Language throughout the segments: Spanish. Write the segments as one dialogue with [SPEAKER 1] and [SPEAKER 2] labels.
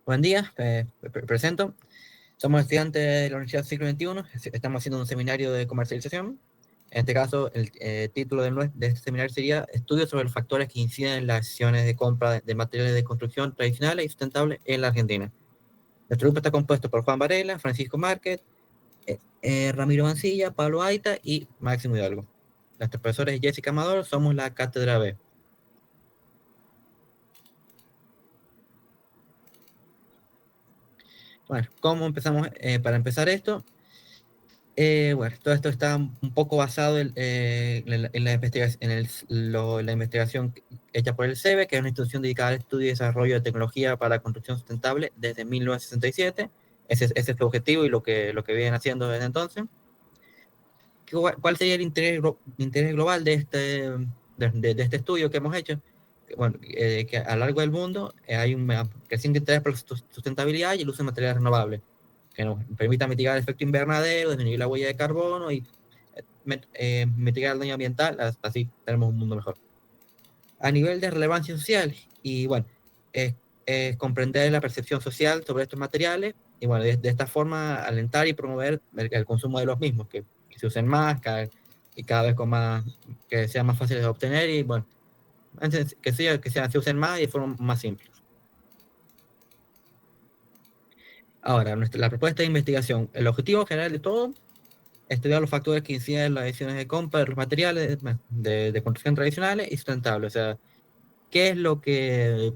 [SPEAKER 1] Buen día, presento. Somos estudiantes de la Universidad del Siglo XXI, estamos haciendo un seminario de comercialización. En este caso, el título de este seminario sería Estudios sobre los factores que inciden en las decisiones de compra de materiales de construcción tradicionales y sustentables en la Argentina. Nuestro grupo está compuesto por Juan Varela, Francisco Márquez, Ramiro Mancilla, Pablo Aita y Máximo Hidalgo. Nuestros profesores Jessica Amador, somos la Cátedra B. Bueno, ¿cómo empezamos? Para empezar esto, bueno, todo esto está un poco basado en la investigación hecha por el CEBE, que es una institución dedicada al estudio y desarrollo de tecnología para la construcción sustentable desde 1967. Ese es su objetivo y lo que vienen haciendo desde entonces. ¿Cuál sería el interés global de este estudio que hemos hecho? Bueno, que a lo largo del mundo hay un creciente interés por la sustentabilidad y el uso de materiales renovables que nos permita mitigar el efecto invernadero, disminuir la huella de carbono y mitigar el daño ambiental, así tenemos un mundo mejor. A nivel de relevancia social, y bueno, es comprender la percepción social sobre estos materiales, y bueno, de esta forma alentar y promover el consumo de los mismos, que se usen más, y cada vez que sean más fáciles de obtener, y bueno, se usen más y de forma más simple. Ahora, la propuesta de investigación, el objetivo general de todo, estudiar los factores que inciden en las decisiones de compra de los materiales de construcción tradicionales y sustentables. O sea, qué es lo qué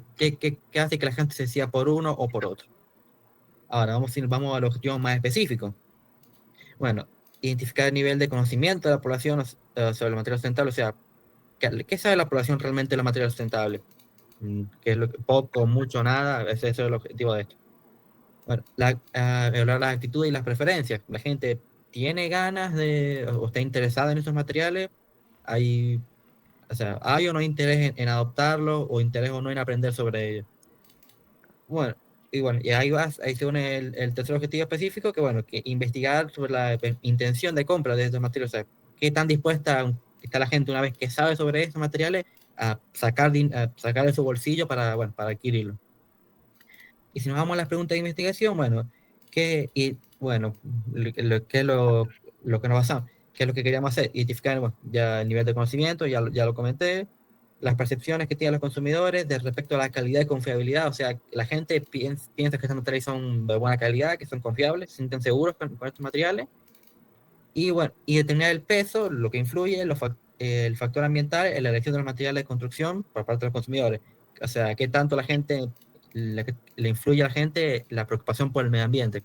[SPEAKER 1] hace que la gente se decida por uno o por otro. Ahora, vamos al objetivo más específico. Bueno, identificar el nivel de conocimiento de la población sobre los materiales sustentables. O sea, ¿qué sabe la población realmente de los materiales sustentables? ¿Qué es poco, mucho, nada? Ese es el objetivo de esto. Bueno, evaluar las actitudes y las preferencias. La gente tiene ganas o está interesada en estos materiales. Hay, o sea, hay o no interés en adoptarlos, o interés o no en aprender sobre ellos. Bueno, y ahí se une el tercer objetivo específico, que investigar sobre la intención de compra de estos materiales. O sea, qué tan dispuesta está la gente una vez que sabe sobre estos materiales a sacar de su bolsillo para adquirirlo. Y si nos vamos a las preguntas de investigación, bueno, ¿qué es lo que nos basamos? ¿Qué es lo que queríamos hacer? Identificar, bueno, ya el nivel de conocimiento, ya lo comenté, las percepciones que tienen los consumidores respecto a la calidad y confiabilidad. O sea, la gente piensa que estos materiales son de buena calidad, que son confiables, se sienten seguros con estos materiales. Y bueno, y determinar el peso, lo que influye, el factor ambiental en la elección de los materiales de construcción por parte de los consumidores. O sea, qué tanto le influye a la gente la preocupación por el medio ambiente.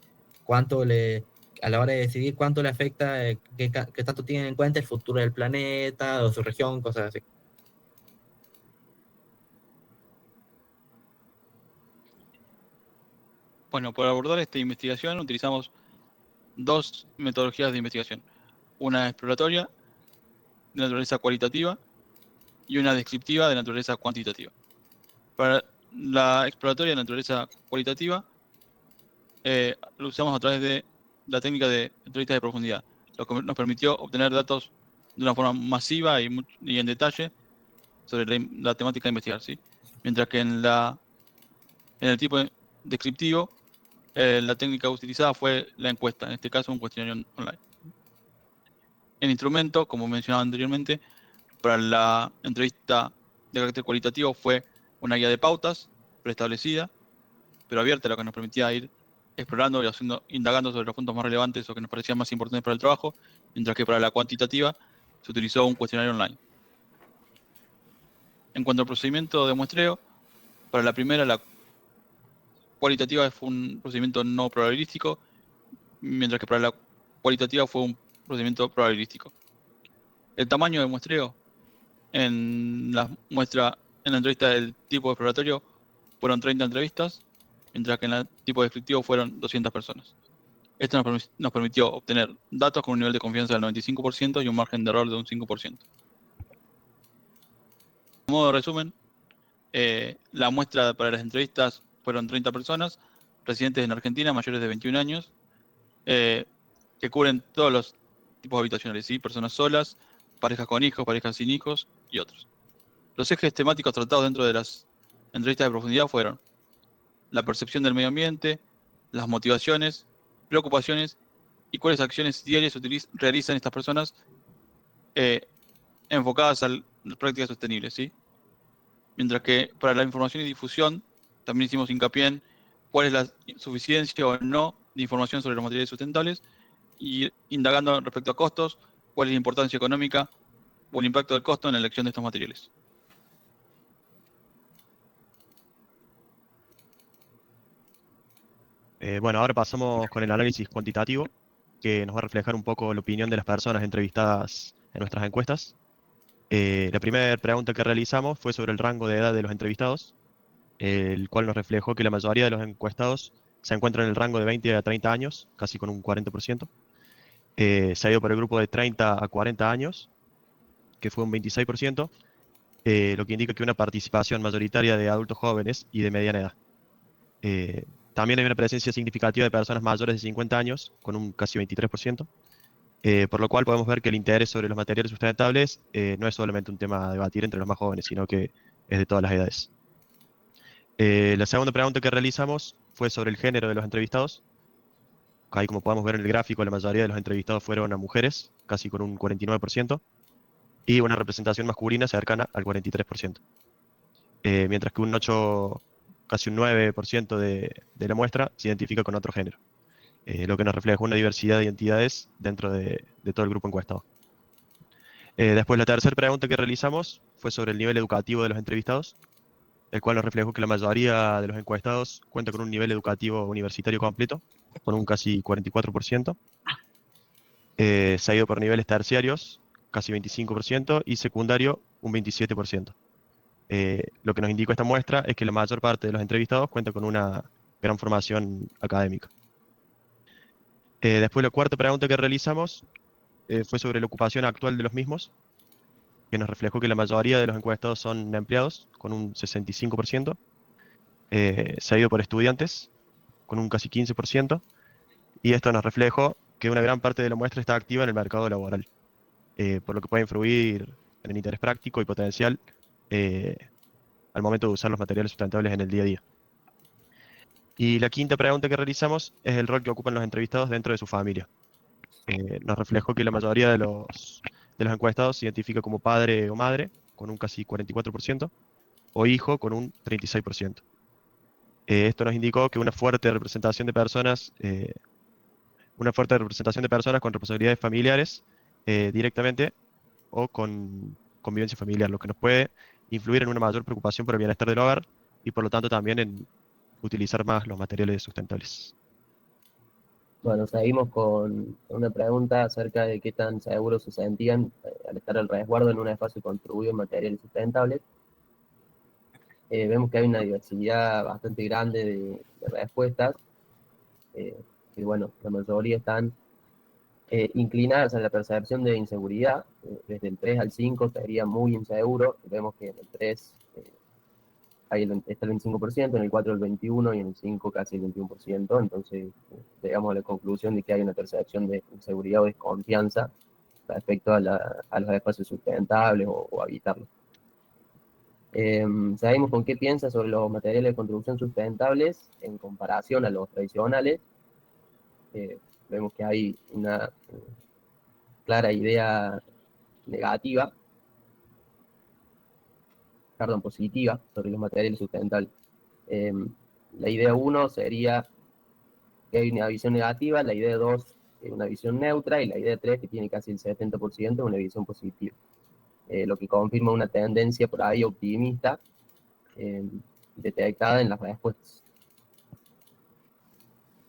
[SPEAKER 1] A la hora de decidir cuánto le afecta, qué tanto tienen en cuenta el futuro del planeta o su región, cosas así.
[SPEAKER 2] Bueno, para abordar esta investigación utilizamos dos metodologías de investigación. Una exploratoria de naturaleza cualitativa y una descriptiva de naturaleza cuantitativa. Para la exploratoria de naturaleza cualitativa, lo usamos a través de la técnica de entrevistas de profundidad, lo que nos permitió obtener datos de una forma masiva y en detalle sobre la temática de investigar, ¿sí? Mientras que en el tipo descriptivo, la técnica utilizada fue la encuesta, en este caso un cuestionario online. El instrumento, como mencionaba anteriormente, para la entrevista de carácter cualitativo fue una guía de pautas preestablecida, pero abierta, lo que nos permitía ir explorando y indagando sobre los puntos más relevantes o que nos parecían más importantes para el trabajo, mientras que para la cuantitativa se utilizó un cuestionario online. En cuanto al procedimiento de muestreo, para la primera, la cualitativa fue un procedimiento no probabilístico, mientras que para la cualitativa fue un procedimiento probabilístico. El tamaño de muestreo en la entrevista del tipo exploratorio fueron 30 entrevistas, mientras que en el tipo descriptivo fueron 200 personas. Esto nos permitió obtener datos con un nivel de confianza del 95% y un margen de error de un 5%. A modo de resumen, la muestra para las entrevistas fueron 30 personas, residentes en Argentina, mayores de 21 años, que cubren todos los tipos habitacionales, ¿sí? Personas solas, parejas con hijos, parejas sin hijos y otros. Los ejes temáticos tratados dentro de las entrevistas de profundidad fueron la percepción del medio ambiente, las motivaciones, preocupaciones y cuáles acciones diarias realizan estas personas enfocadas a las prácticas sostenibles, ¿sí? Mientras que para la información y difusión también hicimos hincapié en cuál es la suficiencia o no de información sobre los materiales sustentables y indagando respecto a costos, cuál es la importancia económica o el impacto del costo en la elección de estos materiales.
[SPEAKER 3] Bueno, ahora pasamos con el análisis cuantitativo, que nos va a reflejar un poco la opinión de las personas entrevistadas en nuestras encuestas. La primera pregunta que realizamos fue sobre el rango de edad de los entrevistados, el cual nos reflejó que la mayoría de los encuestados se encuentran en el rango de 20 a 30 años, casi con un 40%. Se ha ido por el grupo de 30 a 40 años, que fue un 26%, lo que indica que una participación mayoritaria de adultos jóvenes y de mediana edad. También hay una presencia significativa de personas mayores de 50 años, con un casi 23%, por lo cual podemos ver que el interés sobre los materiales sustentables no es solamente un tema a debatir entre los más jóvenes, sino que es de todas las edades. La segunda pregunta que realizamos fue sobre el género de los entrevistados. Ahí, como podemos ver en el gráfico, la mayoría de los entrevistados fueron a mujeres, casi con un 49%, y una representación masculina cercana al 43%. Mientras que casi un 9% de la muestra se identifica con otro género, lo que nos refleja una diversidad de identidades dentro de todo el grupo encuestado. Después, la tercera pregunta que realizamos fue sobre el nivel educativo de los entrevistados, el cual nos reflejó que la mayoría de los encuestados cuenta con un nivel educativo universitario completo, con un casi 44%. Se ha ido por niveles terciarios, casi 25%, y secundario, un 27%. Lo que nos indica esta muestra es que la mayor parte de los entrevistados cuenta con una gran formación académica. Después, la cuarta pregunta que realizamos fue sobre la ocupación actual de los mismos, que nos reflejó que la mayoría de los encuestados son empleados, con un 65%. Se ha ido por estudiantes, con un casi 15%, y esto nos reflejó que una gran parte de la muestra está activa en el mercado laboral, por lo que puede influir en el interés práctico y potencial eh, al momento de usar los materiales sustentables en el día a día. Y la quinta pregunta que realizamos es el rol que ocupan los entrevistados dentro de su familia. Nos reflejó que la mayoría de los encuestados se identifica como padre o madre, con un casi 44%, o hijo, con un 36%. Esto nos indicó que una fuerte representación de personas con responsabilidades familiares directamente o con convivencia familiar, lo que nos puede influir en una mayor preocupación por el bienestar del hogar y por lo tanto también en utilizar más los materiales sustentables.
[SPEAKER 4] Bueno, seguimos con una pregunta acerca de qué tan seguros se sentían al estar al resguardo en un espacio construido en materiales sustentables. Vemos que hay una diversidad bastante grande de respuestas, y bueno, la mayoría están inclinadas a la percepción de inseguridad. Desde el 3 al 5 sería muy inseguro. Vemos que en el 3 está el 25%, en el 4 el 21% y en el 5 casi el 21%. Entonces, llegamos a la conclusión de que hay una percepción de inseguridad o desconfianza respecto a los espacios sustentables o habitarlos. Sabemos con qué piensa sobre los materiales de construcción sustentables en comparación a los tradicionales. Vemos que hay una clara idea negativa, perdón, positiva sobre los materiales sustentables. La idea 1 sería que hay una visión negativa, la idea 2 es una visión neutra, y la idea 3, que tiene casi el 70%, es una visión positiva. Lo que confirma una tendencia por ahí optimista detectada en las respuestas.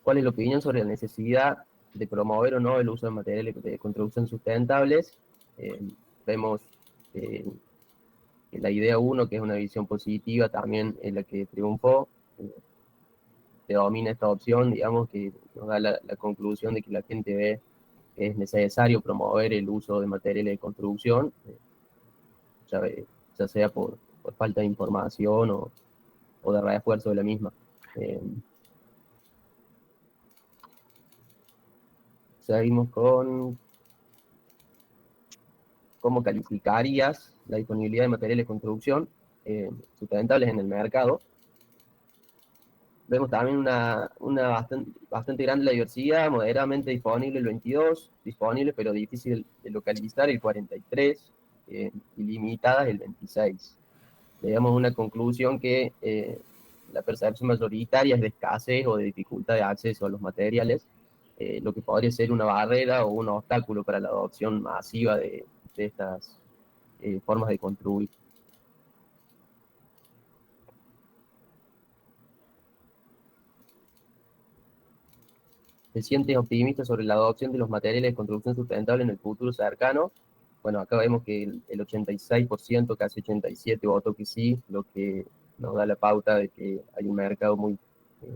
[SPEAKER 4] ¿Cuál es la opinión sobre la necesidad de promover o no el uso de materiales de construcción sustentables? Vemos que la idea 1, que es una visión positiva, también es la que triunfó. Predomina esta opción, digamos, que nos da la conclusión de que la gente ve que es necesario promover el uso de materiales de construcción, ya sea por falta de información o de refuerzo de la misma. Seguimos con cómo calificarías la disponibilidad de materiales de construcción sustentables en el mercado. Vemos también una bastante grande la diversidad, moderadamente disponible el 22, disponible pero difícil de localizar el 43, y limitadas el 26. Digamos una conclusión que la percepción mayoritaria es de escasez o de dificultad de acceso a los materiales, lo que podría ser una barrera o un obstáculo para la adopción masiva de estas formas de construir. ¿Se siente optimista sobre la adopción de los materiales de construcción sustentable en el futuro cercano? Bueno, acá vemos que el 86%, casi 87%, votó que sí, lo que nos da la pauta de que hay un mercado muy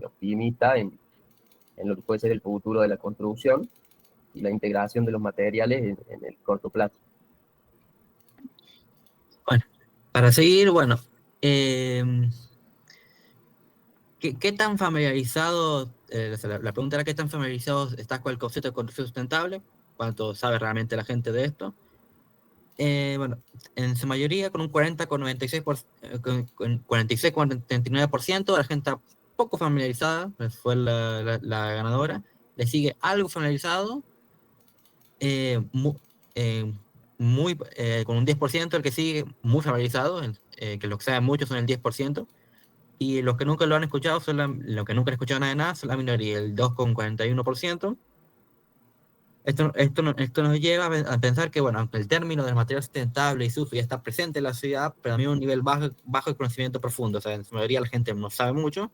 [SPEAKER 4] optimista en lo que puede ser el futuro de la construcción y la integración de los materiales en el corto plazo.
[SPEAKER 1] Bueno, para seguir, bueno, ¿qué tan familiarizado, la pregunta era qué tan familiarizado estás con el concepto de construcción sustentable? ¿Cuánto sabe realmente la gente de esto? Bueno, en su mayoría con un 46,99%, la gente está poco familiarizada, pues fue la ganadora. Le sigue algo familiarizado, con un 10%, el que sigue muy familiarizado, que los que saben mucho son el 10%. Y los que nunca lo han escuchado, los que nunca han escuchado nada de nada, son la minoría, el 2,41%. Esto nos lleva a pensar que, bueno, aunque el término del material sustentable y su uso ya está presente en la sociedad, pero también a un nivel bajo de conocimiento profundo. O sea, en su mayoría la gente no sabe mucho.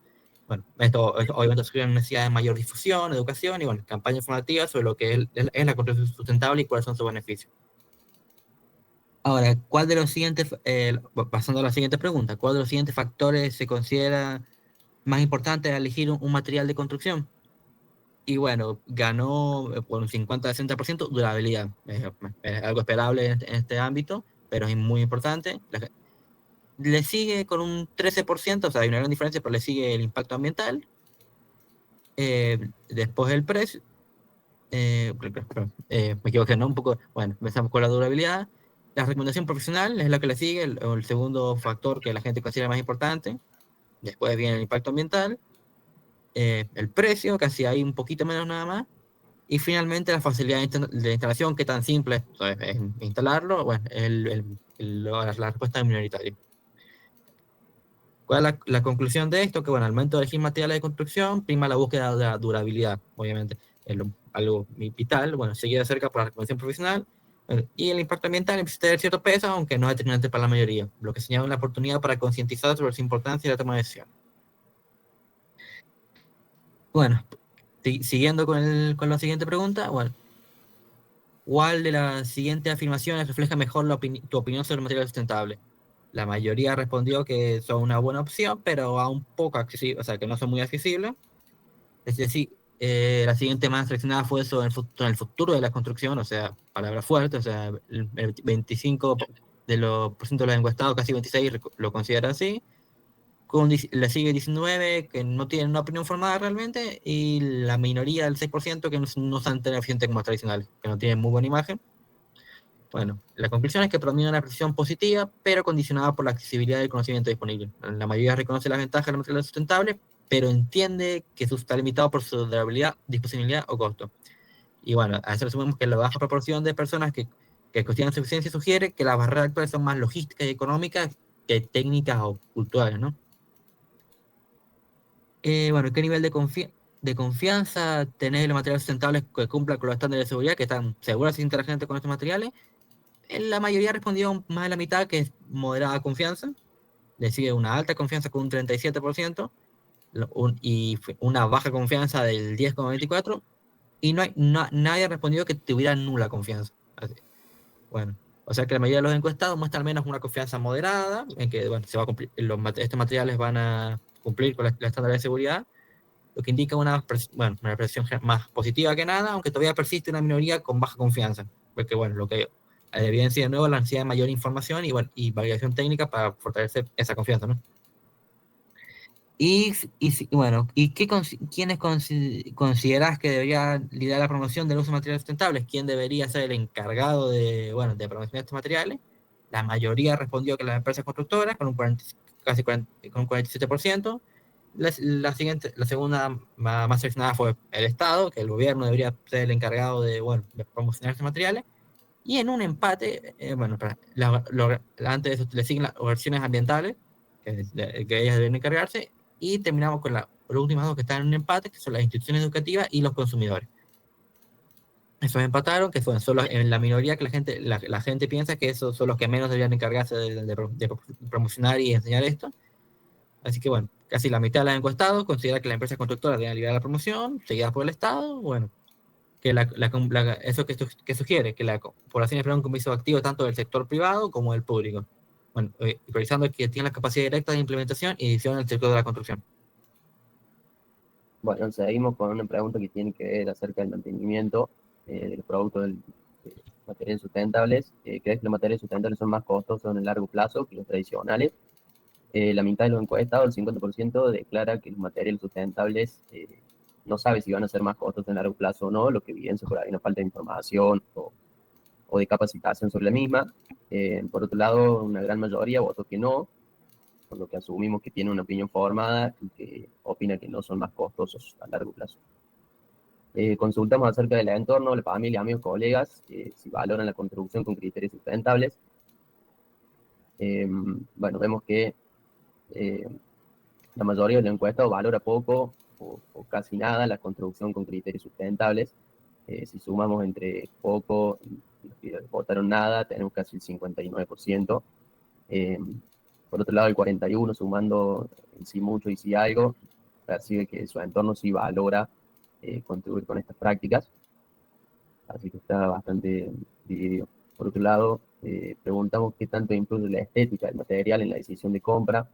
[SPEAKER 1] Bueno, esto obviamente surge una necesidad de mayor difusión, educación y, bueno, campañas informativas sobre lo que es la construcción sustentable y cuáles son sus beneficios. Ahora, ¿cuál de los siguientes, pasando a la siguiente pregunta, cuál de los siguientes factores se considera más importante al elegir un material de construcción? Y bueno, ganó por un 50-60% durabilidad. Es algo esperable en este ámbito, pero es muy importante. Le sigue con un 13%, o sea, hay una gran diferencia, pero le sigue el impacto ambiental. Después el precio. Me equivoqué, ¿no? Un poco. Bueno, empezamos con la durabilidad. La recomendación profesional es la que le sigue, el segundo factor que la gente considera más importante. Después viene el impacto ambiental. El precio, casi hay un poquito menos nada más. Y finalmente la facilidad de instalación, que tan simple es instalarlo. Bueno, la respuesta es minoritaria. ¿Cuál es la conclusión de esto? Que, bueno, al momento de elegir materiales de construcción, prima la búsqueda de la durabilidad, obviamente, es algo vital, bueno, seguida de cerca por la recomendación profesional, y el impacto ambiental empieza a tener cierto peso, aunque no es determinante para la mayoría, lo que señala una oportunidad para concientizar sobre su importancia y la toma de decisión. Bueno, siguiendo con la siguiente pregunta, bueno, ¿cuál de las siguientes afirmaciones refleja mejor tu opinión sobre el material sustentable? La mayoría respondió que son una buena opción, pero aún poco accesible, o sea, que no son muy accesibles. Es decir, la siguiente más seleccionada fue sobre el futuro de la construcción, o sea, palabra fuerte, o sea, el 25% de los encuestados, casi 26, lo considera así. Le sigue 19 que no tienen una opinión formada realmente, y la minoría del 6% que no son tan eficientes como tradicionales, que no tienen muy buena imagen. Bueno, la conclusión es que predomina una percepción positiva, pero condicionada por la accesibilidad del conocimiento disponible. La mayoría reconoce las ventajas del material sustentable, pero entiende que eso está limitado por su durabilidad, disponibilidad o costo. Y bueno, a eso le sumamos que la baja proporción de personas que cuestionan su eficiencia sugiere que las barreras actuales son más logísticas y económicas que técnicas o culturales, ¿no? Bueno, ¿qué nivel de confianza tenés en los materiales sustentables que cumplan con los estándares de seguridad, que están seguras y inteligentes con estos materiales? La mayoría respondió más de la mitad, que es moderada confianza. Le sigue una alta confianza con un 37%, y una baja confianza del 10,24%, y nadie respondió que tuviera nula confianza. Así. Bueno, o sea que la mayoría de los encuestados muestra al menos una confianza moderada, en que, bueno, se va a cumplir, estos materiales van a cumplir con la estándar de seguridad, lo que indica una percepción más positiva que nada, aunque todavía persiste una minoría con baja confianza, porque, bueno, lo que evidencia de nuevo la necesidad de mayor información y validación técnica para fortalecer esa confianza, ¿no? Bueno, ¿quiénes considerás que debería liderar la promoción del uso de materiales sustentables? ¿Quién debería ser el encargado de promocionar estos materiales? La mayoría respondió que las empresas constructoras, con un 47%. La segunda más seleccionada fue el Estado, que el gobierno debería ser el encargado de, bueno, de promocionar estos materiales. Y en un empate, antes de eso le siguen las organizaciones ambientales, que ellas deben encargarse, y terminamos con las últimas dos que están en un empate, que son las instituciones educativas y los consumidores. Esos empataron, que son solo en la minoría que la gente piensa que esos son los que menos deberían encargarse de promocionar y enseñar esto. Así que bueno, casi la mitad de los encuestados considera que las empresas constructoras deben liberar la promoción, seguidas por el Estado. Bueno, que eso que sugiere que la población espera un compromiso activo tanto del sector privado como del público. Bueno, priorizando que tiene la capacidad directa de implementación y edición en el sector de la construcción.
[SPEAKER 4] Bueno, seguimos con una pregunta que tiene que ver acerca del mantenimiento de los productos de materiales sustentables. ¿Crees que los materiales sustentables son más costosos en el largo plazo que los tradicionales? La mitad de los encuestados, el 50%, declara que los materiales sustentables no sabe si van a ser más costosos en largo plazo o no, lo que evidencia por ahí una falta de información o de capacitación sobre la misma. Por otro lado, una gran mayoría votó que no, por lo que asumimos que tiene una opinión formada y que opina que no son más costosos a largo plazo. Consultamos acerca del entorno, la familia, amigos, colegas, si valoran la construcción con criterios sustentables. Bueno, vemos que la mayoría de los encuestados valora poco o casi nada la construcción con criterios sustentables. Si sumamos entre poco y los que votaron nada, tenemos casi el 59%. Por otro lado, el 41%, sumando en sí mucho y sí algo, percibe que su entorno sí valora contribuir con estas prácticas. Así que está bastante dividido. Por otro lado, preguntamos qué tanto influye la estética del material en la decisión de compra.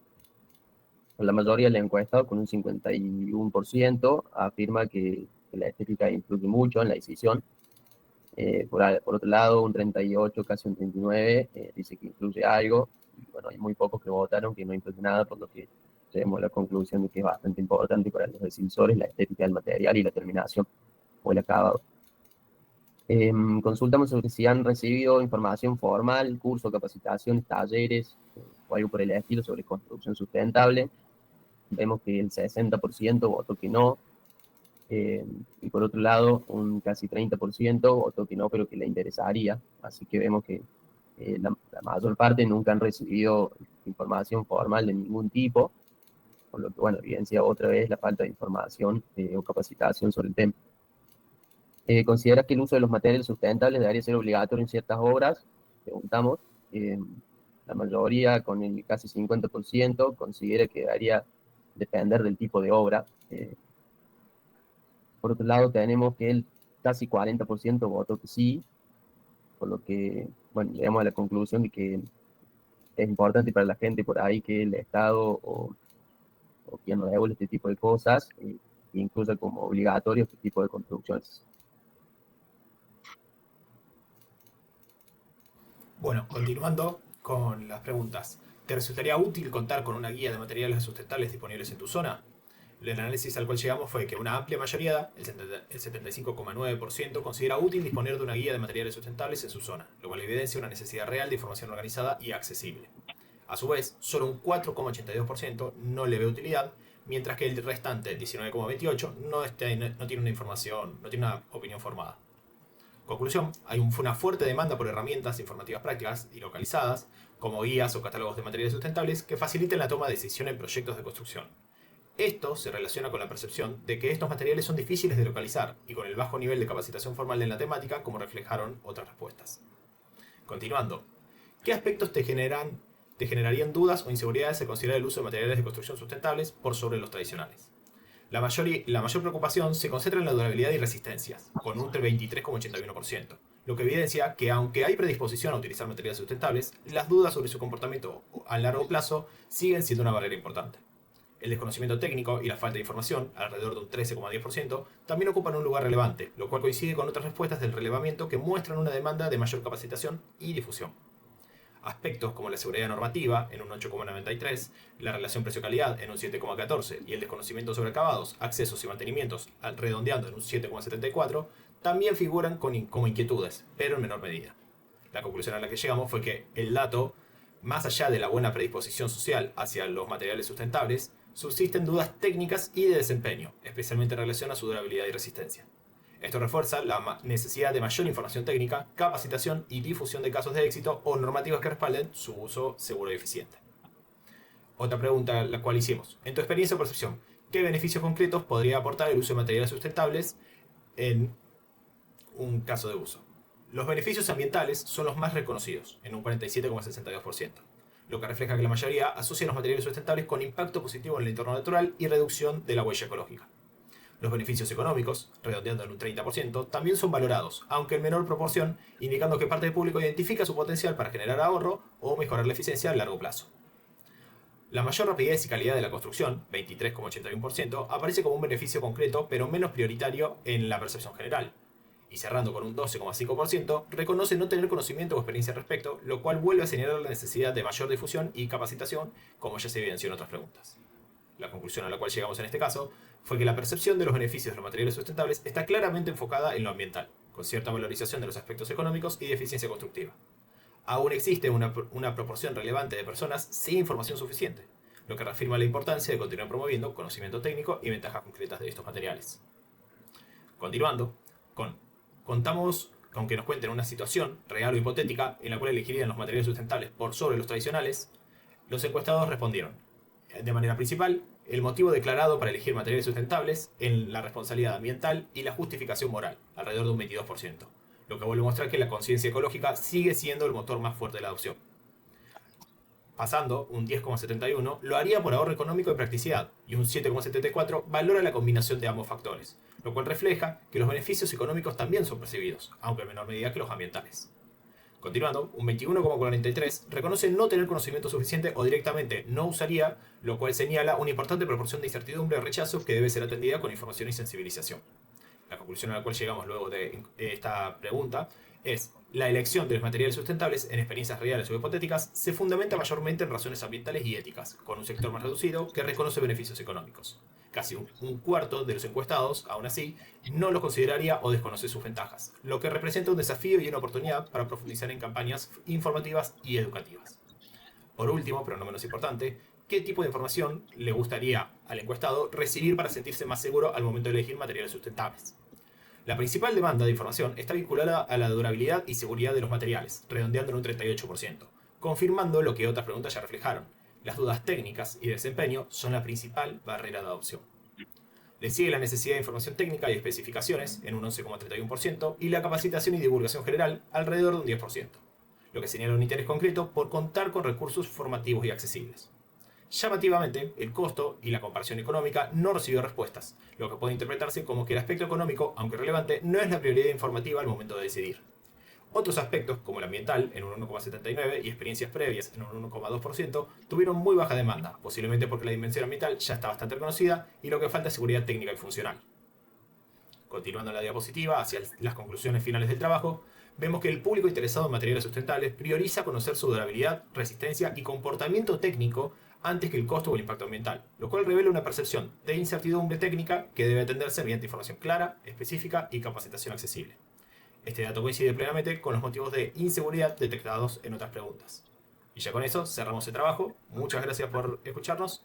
[SPEAKER 4] La mayoría del encuestado, con un 51%, afirma que la estética influye mucho en la decisión. Por otro lado, un 38%, casi un 39%, dice que influye algo. Y bueno, hay muy pocos que votaron que no influye nada, por lo que llegamos a la conclusión de que es bastante importante para los decisores la estética del material y la terminación o el acabado. Consultamos sobre si han recibido información formal, curso, capacitaciones, talleres o algo por el estilo sobre construcción sustentable. Vemos que el 60% votó que no, y por otro lado un casi 30% votó que no, pero que le interesaría. Así que vemos que la mayor parte nunca han recibido información formal de ningún tipo, por lo que, bueno, evidencia otra vez la falta de información o capacitación sobre el tema. ¿Considera que el uso de los materiales sustentables debería ser obligatorio en ciertas obras? Preguntamos. La mayoría, con el casi 50%, considera que debería depender del tipo de obra. Por otro lado, tenemos que el casi 40% votó que sí, por lo que, bueno, llegamos a la conclusión de que es importante para la gente por ahí que el Estado o quien regule este tipo de cosas incluya como obligatorio este tipo de construcciones.
[SPEAKER 5] Bueno, continuando con las preguntas. ¿Te resultaría útil contar con una guía de materiales sustentables disponibles en tu zona? El análisis al cual llegamos fue que una amplia mayoría, el 75,9%, considera útil disponer de una guía de materiales sustentables en su zona, lo cual evidencia una necesidad real de información organizada y accesible. A su vez, solo un 4,82% no le ve utilidad, mientras que el restante, 19,28%, no tiene una opinión formada. Conclusión, hay una fuerte demanda por herramientas informativas prácticas y localizadas, como guías o catálogos de materiales sustentables, que faciliten la toma de decisión en proyectos de construcción. Esto se relaciona con la percepción de que estos materiales son difíciles de localizar y con el bajo nivel de capacitación formal en la temática, como reflejaron otras respuestas. Continuando, ¿qué aspectos te generarían dudas o inseguridades al considerar el uso de materiales de construcción sustentables por sobre los tradicionales? La mayor preocupación se concentra en la durabilidad y resistencias, con un 23,81%, lo que evidencia que aunque hay predisposición a utilizar materiales sustentables, las dudas sobre su comportamiento a largo plazo siguen siendo una barrera importante. El desconocimiento técnico y la falta de información, alrededor de un 13,10%, también ocupan un lugar relevante, lo cual coincide con otras respuestas del relevamiento que muestran una demanda de mayor capacitación y difusión. Aspectos como la seguridad normativa, en un 8,93%, la relación precio-calidad, en un 7,14%, y el desconocimiento sobre acabados, accesos y mantenimientos, redondeando en un 7,74%, también figuran como inquietudes, pero en menor medida. La conclusión a la que llegamos fue que el dato, más allá de la buena predisposición social hacia los materiales sustentables, subsisten dudas técnicas y de desempeño, especialmente en relación a su durabilidad y resistencia. Esto refuerza la necesidad de mayor información técnica, capacitación y difusión de casos de éxito o normativas que respalden su uso seguro y eficiente. Otra pregunta la cual hicimos. En tu experiencia o percepción, ¿qué beneficios concretos podría aportar el uso de materiales sustentables en un caso de uso? Los beneficios ambientales son los más reconocidos, en un 47,62%, lo que refleja que la mayoría asocia los materiales sustentables con impacto positivo en el entorno natural y reducción de la huella ecológica. Los beneficios económicos, redondeando en un 30%, también son valorados, aunque en menor proporción, indicando que parte del público identifica su potencial para generar ahorro o mejorar la eficiencia a largo plazo. La mayor rapidez y calidad de la construcción, 23,81%, aparece como un beneficio concreto, pero menos prioritario en la percepción general. Y cerrando con un 12,5%, reconoce no tener conocimiento o experiencia al respecto, lo cual vuelve a señalar la necesidad de mayor difusión y capacitación, como ya se evidenció en otras preguntas. La conclusión a la cual llegamos en este caso fue que la percepción de los beneficios de los materiales sustentables está claramente enfocada en lo ambiental, con cierta valorización de los aspectos económicos y de eficiencia constructiva. Aún existe una proporción relevante de personas sin información suficiente, lo que reafirma la importancia de continuar promoviendo conocimiento técnico y ventajas concretas de estos materiales. Continuando, contamos con que nos cuenten una situación real o hipotética en la cual elegirían los materiales sustentables por sobre los tradicionales. Los encuestados respondieron, de manera principal, el motivo declarado para elegir materiales sustentables en la responsabilidad ambiental y la justificación moral, alrededor de un 22%, lo que vuelve a mostrar que la conciencia ecológica sigue siendo el motor más fuerte de la adopción. Pasando, un 10,71 lo haría por ahorro económico y practicidad, y un 7,74 valora la combinación de ambos factores, lo cual refleja que los beneficios económicos también son percibidos, aunque en menor medida que los ambientales. Continuando, un 21,43 reconoce no tener conocimiento suficiente o directamente no usaría, lo cual señala una importante proporción de incertidumbre o rechazo que debe ser atendida con información y sensibilización. La conclusión a la cual llegamos luego de esta pregunta es: la elección de los materiales sustentables en experiencias reales o hipotéticas se fundamenta mayormente en razones ambientales y éticas, con un sector más reducido que reconoce beneficios económicos. Casi un cuarto de los encuestados, aún así, no los consideraría o desconoce sus ventajas, lo que representa un desafío y una oportunidad para profundizar en campañas informativas y educativas. Por último, pero no menos importante, ¿qué tipo de información le gustaría al encuestado recibir para sentirse más seguro al momento de elegir materiales sustentables? La principal demanda de información está vinculada a la durabilidad y seguridad de los materiales, redondeando en un 38%, confirmando lo que otras preguntas ya reflejaron. Las dudas técnicas y de desempeño son la principal barrera de adopción. Le sigue la necesidad de información técnica y especificaciones en un 11,31% y la capacitación y divulgación general alrededor de un 10%, lo que señala un interés concreto por contar con recursos formativos y accesibles. Llamativamente, el costo y la comparación económica no recibió respuestas, lo que puede interpretarse como que el aspecto económico, aunque relevante, no es la prioridad informativa al momento de decidir. Otros aspectos, como el ambiental, en un 1,79%, y experiencias previas, en un 1,2%, tuvieron muy baja demanda, posiblemente porque la dimensión ambiental ya está bastante reconocida y lo que falta es seguridad técnica y funcional. Continuando la diapositiva hacia las conclusiones finales del trabajo, vemos que el público interesado en materiales sustentables prioriza conocer su durabilidad, resistencia y comportamiento técnico antes que el costo o el impacto ambiental, lo cual revela una percepción de incertidumbre técnica que debe atenderse mediante información clara, específica y capacitación accesible. Este dato coincide plenamente con los motivos de inseguridad detectados en otras preguntas. Y ya con eso cerramos el trabajo. Muchas gracias por escucharnos